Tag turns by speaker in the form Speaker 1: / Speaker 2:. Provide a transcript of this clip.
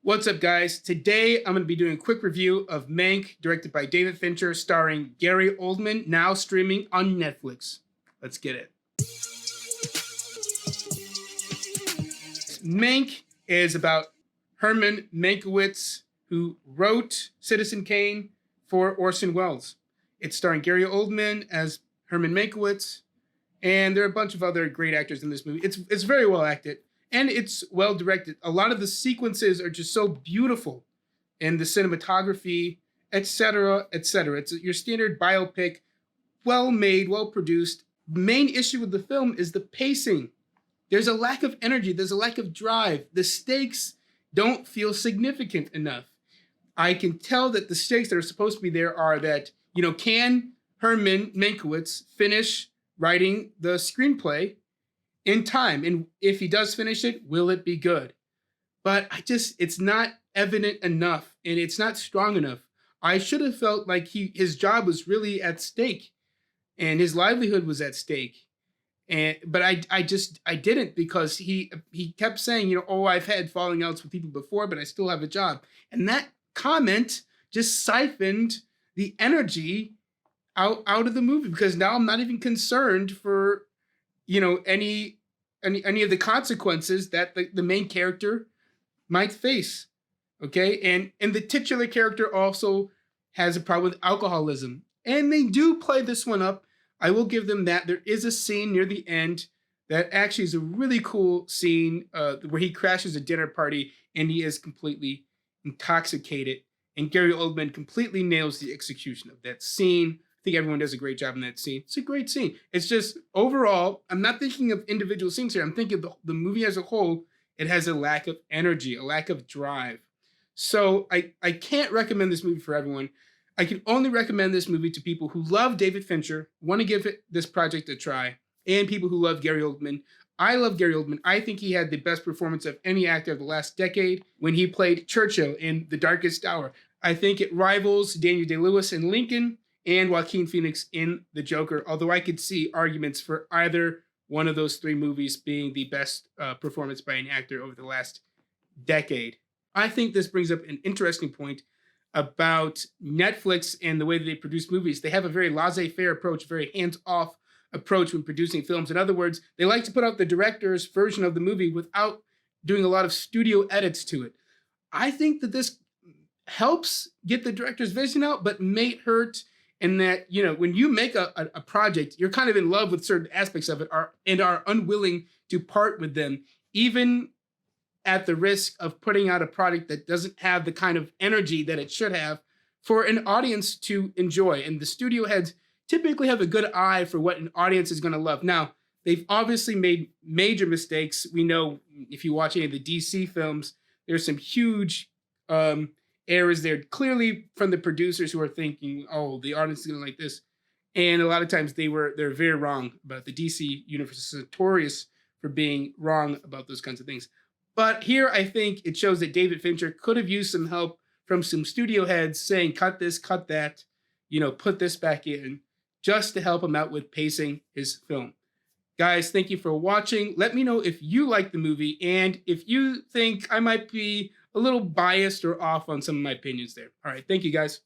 Speaker 1: What's up, guys? Today, I'm going to be doing a quick review of Mank, directed by David Fincher, starring Gary Oldman, now streaming on Netflix. Let's get it. Mank is about Herman Mankiewicz, who wrote Citizen Kane for Orson Welles. It's starring Gary Oldman as Herman Mankiewicz, and there are a bunch of other great actors in this movie. It's very well acted. And it's well directed. A lot of the sequences are just so beautiful, and the cinematography, etc., etc. It's your standard biopic, well made, well produced. The main issue with the film is the pacing. There's a lack of energy. There's a lack of drive. The stakes don't feel significant enough. I can tell that the stakes that are supposed to be there are that, can Herman Mankiewicz finish writing the screenplay in time? And if he does finish it, will it be good? But it's not evident enough, and it's not strong enough. I should have felt like his job was really at stake, and his livelihood was at stake. But I didn't, because he kept saying, I've had falling outs with people before, but I still have a job. And that comment just siphoned the energy out of the movie, because now I'm not even concerned for any of the consequences that the main character might face. Okay, and the titular character also has a problem with alcoholism, and they do play this one up. I will give them that. There is a scene near the end that actually is a really cool scene where he crashes a dinner party and he is completely intoxicated, and Gary Oldman completely nails the execution of that scene. I think everyone does a great job in that scene. It's a great scene. It's just, overall, I'm not thinking of individual scenes here. I'm thinking of the movie as a whole. It has a lack of energy, a lack of drive. So I can't recommend this movie for everyone. I can only recommend this movie to people who love David Fincher, want to give this project a try, and people who love Gary Oldman. I love Gary Oldman. I think he had the best performance of any actor of the last decade when he played Churchill in The Darkest Hour. I think it rivals Daniel Day-Lewis in Lincoln and Joaquin Phoenix in The Joker, although I could see arguments for either one of those three movies being the best performance by an actor over the last decade. I think this brings up an interesting point about Netflix and the way that they produce movies. They have a very laissez-faire approach, very hands-off approach when producing films. In other words, they like to put out the director's version of the movie without doing a lot of studio edits to it. I think that this helps get the director's vision out, but may hurt in that, when you make a project, you're kind of in love with certain aspects of it and are unwilling to part with them, even at the risk of putting out a product that doesn't have the kind of energy that it should have for an audience to enjoy. And the studio heads typically have a good eye for what an audience is going to love. Now, they've obviously made major mistakes. We know, if you watch any of the DC films, there's some huge errors there, clearly from the producers who are thinking, the audience is going to like this. And a lot of times they're very wrong about the DC universe. Is notorious for being wrong about those kinds of things. But here, I think it shows that David Fincher could have used some help from some studio heads saying, cut this, cut that, put this back in, just to help him out with pacing his film. Guys, thank you for watching. Let me know if you like the movie and if you think I might be a little biased or off on some of my opinions there. All right, thank you, guys.